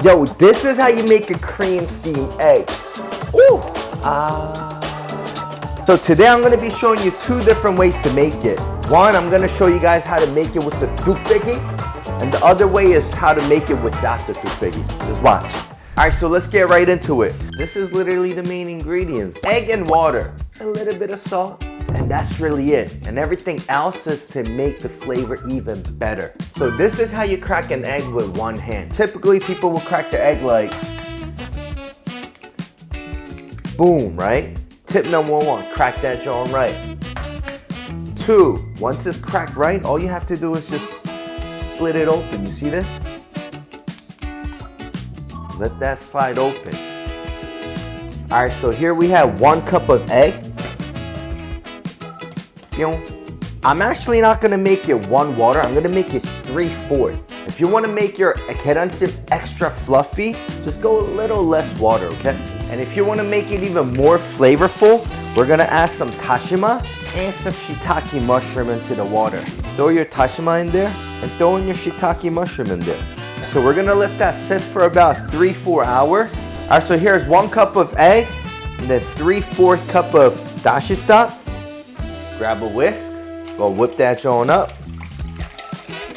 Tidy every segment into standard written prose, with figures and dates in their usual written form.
Yo, this is how you make a Korean steamed egg. Ooh. So today I'm gonna be showing you two different ways to make it. One, I'm gonna show you guys how to make it with the ddukbaegi, and the other way is how to make it without the ddukbaegi. Just watch. All right, so let's get right into it. This is literally the main ingredients. Egg and water, a little bit of salt, and that's really it. And everything else is to make the flavor even better. So this is how you crack an egg with one hand. Typically, people will crack the egg like, boom, right? Tip number one, crack that joint right. Two, once it's cracked right, all you have to do is just split it open. You see this? Let that slide open. All right, so here we have 1 cup of egg. I'm actually not gonna make it 1 water, I'm gonna make it 3/4. If you wanna make your Gyeran Jjim extra fluffy, just go a little less water, okay? And if you wanna make it even more flavorful, we're gonna add some tashima and some shiitake mushroom into the water. Throw your tashima in there and throw in your shiitake mushroom in there. So we're gonna let that sit for about 3-4 hours. All right, so here's 1 cup of egg and then 3/4 cup of dashi stock. Grab a whisk, go whip that joint up,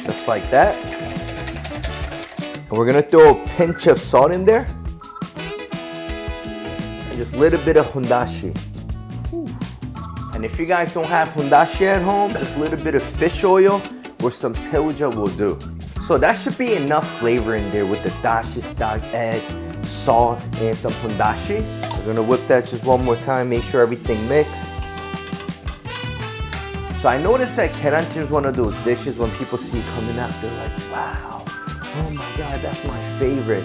just like that. And we're gonna throw a pinch of salt in there. And just a little bit of hondashi. And if you guys don't have hondashi at home, just a little bit of fish oil or some seuja will do. So that should be enough flavor in there with the dashi stock, egg, salt, and some hondashi. We're gonna whip that just one more time, make sure everything mixes. So I noticed that Gyeran Jjim is one of those dishes when people see it coming out, they're like, wow, oh my God, that's my favorite.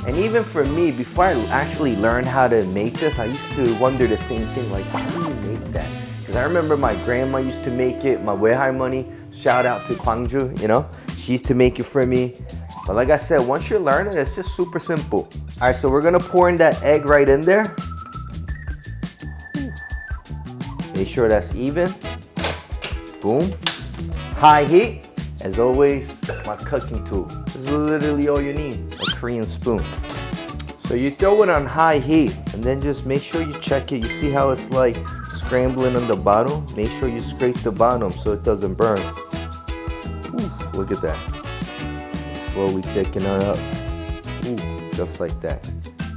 And even for me, before I actually learned how to make this, I used to wonder the same thing, like, how do you make that? Because I remember my grandma used to make it, my Weihai money, shout out to Gwangju, you know? She used to make it for me. But like I said, once you learn it, it's just super simple. All right, so we're gonna pour in that egg right in there. Make sure that's even. Boom. High heat. As always, my cooking tool. This is literally all you need, a Korean spoon. So you throw it on high heat and then just make sure you check it. You see how it's like scrambling on the bottom? Make sure you scrape the bottom so it doesn't burn. Ooh, look at that. Slowly picking it up. Ooh, just like that.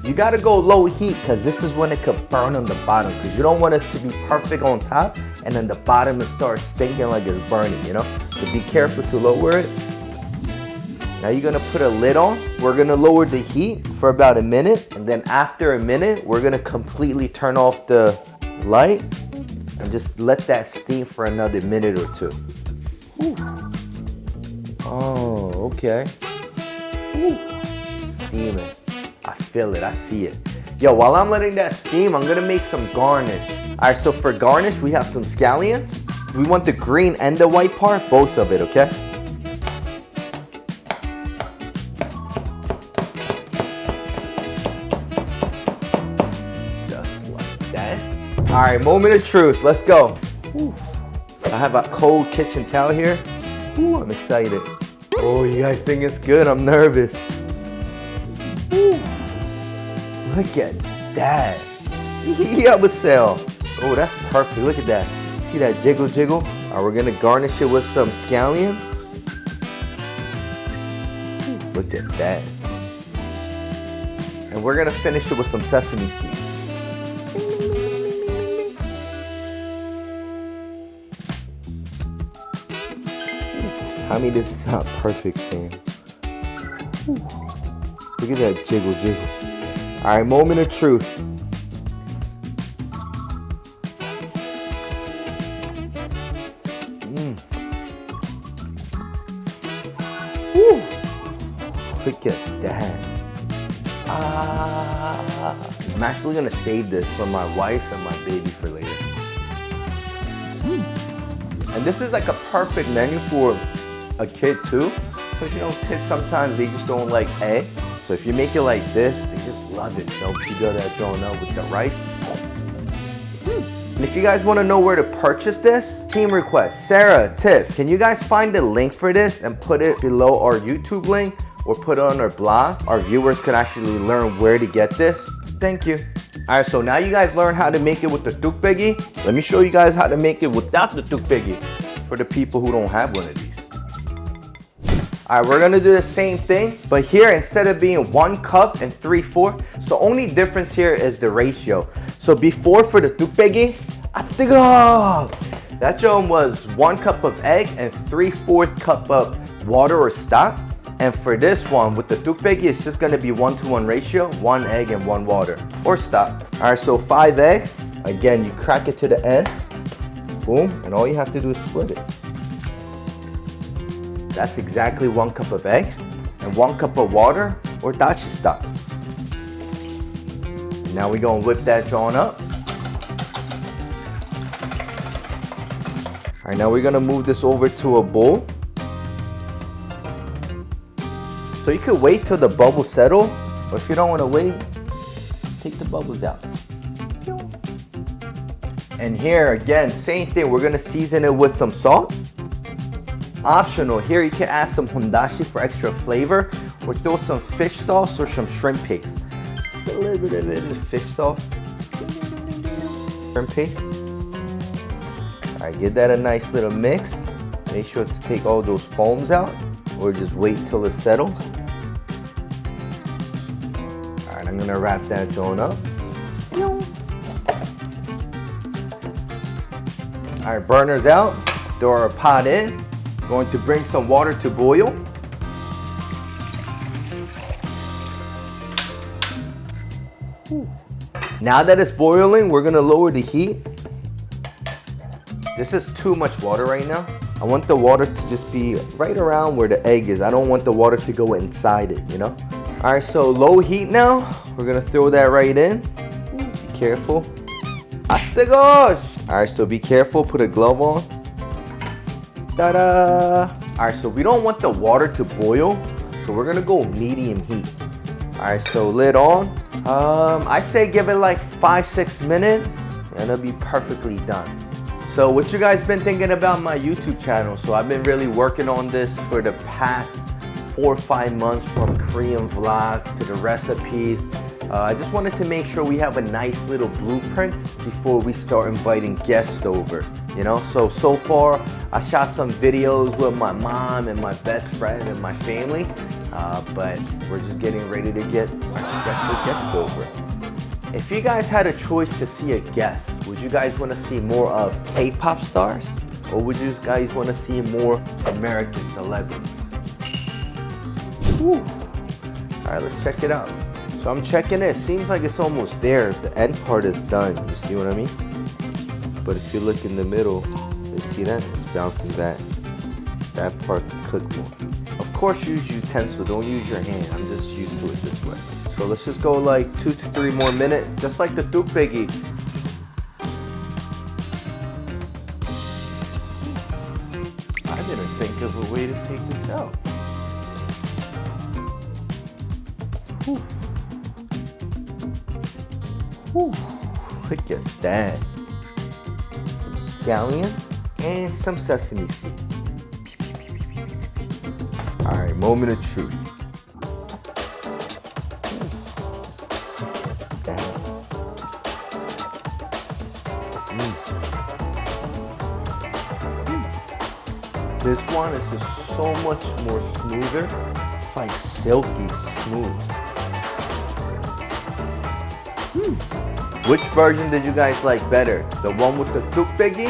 You gotta go low heat because this is when it could burn on the bottom, because you don't want it to be perfect on top and then the bottom it starts stinking like it's burning, you know? So be careful to lower it. Now you're gonna put a lid on. We're gonna lower the heat for about a minute, and then after a minute, we're gonna completely turn off the light and just let that steam for another minute or 2. Whew. Oh, okay. Whew. Steaming. I feel it, I see it. Yo, while I'm letting that steam, I'm gonna make some garnish. All right, so for garnish, we have some scallions. We want the green and the white part, both of it, okay? Just like that. All right, moment of truth, let's go. Whew. I have a cold kitchen towel here. Ooh, I'm excited. Oh, you guys think it's good? I'm nervous. Ooh. Look at that. Oh, that's perfect. Look at that. See that jiggle jiggle? All right, we're gonna garnish it with some scallions. Ooh, look at that. And we're gonna finish it with some sesame seeds. Tell me this is not perfect, fam. Ooh. Look at that jiggle jiggle. All right, moment of truth. Woo. Look at that. I'm actually gonna save this for my wife and my baby for later. And this is like a perfect menu for a kid too. Because you know, kids sometimes they just don't like egg. So if you make it like this, they just love it. They'll figure that going out with the rice. And if you guys want to know where to purchase this, team request, Sarah, Tiff, can you guys find the link for this and put it below our YouTube link? or put it on our blog, our viewers could actually learn where to get this. Thank you. All right, so now you guys learn how to make it with the ddukbaegi. Let me show you guys how to make it without the ddukbaegi for the people who don't have one of these. All right, we're gonna do the same thing, but here instead of being 1 cup and 3/4, so only difference here is the ratio. So before for the ddukbaegi, that joint was 1 cup of egg and 3/4 cup of water or stock. And for this one, with the ddukbaegi, it's just gonna be 1-to-1 ratio, 1 egg and 1 water, or stock. All right, so 5 eggs. Again, you crack it to the end, boom, and all you have to do is split it. That's exactly 1 cup of egg and 1 cup of water or dashi stock. Now we're gonna whip that joint up. All right, now we're gonna move this over to a bowl. So you could wait till the bubbles settle, or if you don't wanna wait, just take the bubbles out. And here again, same thing, we're gonna season it with some salt. Optional, here you can add some hondashi for extra flavor, or throw some fish sauce or some shrimp paste. Just a little bit of it, fish sauce, shrimp paste. All right, give that a nice little mix. Make sure to take all those foams out, or just wait till it settles. All right, I'm gonna wrap that joint up. All right, burners out, throw our pot in. Going to bring some water to boil. Now that it's boiling, we're gonna lower the heat. This is too much water right now. I want the water to just be right around where the egg is. I don't want the water to go inside it, you know? All right, so low heat now. We're gonna throw that right in. Be careful. Gosh! All right, so be careful, put a glove on. Ta-da! All right, so we don't want the water to boil, so we're gonna go medium heat. All right, so lid on. I say give it like 5-6 minutes, and it'll be perfectly done. So what you guys been thinking about my YouTube channel? So I've been really working on this for the past 4 or 5 months, from Korean vlogs to the recipes. I just wanted to make sure we have a nice little blueprint before we start inviting guests over, you know? So far, I shot some videos with my mom and my best friend and my family, but we're just getting ready to get our special guest over. If you guys had a choice to see a guest, would you guys want to see more of K-pop stars? Or would you guys want to see more American celebrities? Whew. All right, let's check it out. So I'm checking it. Seems like it's almost there. The end part is done. You see what I mean? But if you look in the middle, you see that? It's bouncing back. That part can cook more. Of course, use utensil. Don't use your hand. I'm just used to it this way. So let's just go like 2 to 3 more minutes, just like the ddukbaegi. I didn't think of a way to take this out. Whew. Whew. Look at that. Some scallion and some sesame seed. All right, moment of truth. This one is just so much more smoother. It's like silky smooth. Which version did you guys like better? The one with the ddukbaegi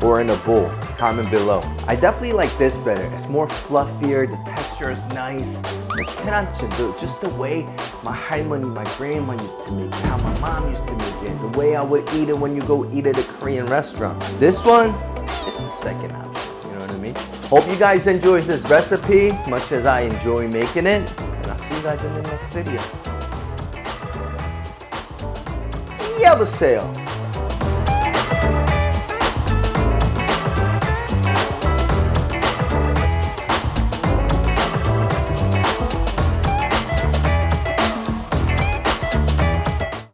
or in a bowl? Comment below. I definitely like this better. It's more fluffier, the texture is nice. It's just the way my halmoni, my grandma used to make it, how my mom used to make it, the way I would eat it when you go eat at a Korean restaurant. This one is the second option, you know what I mean? Hope you guys enjoyed this recipe, much as I enjoy making it, and I'll see you guys in the next video. Yabaseo!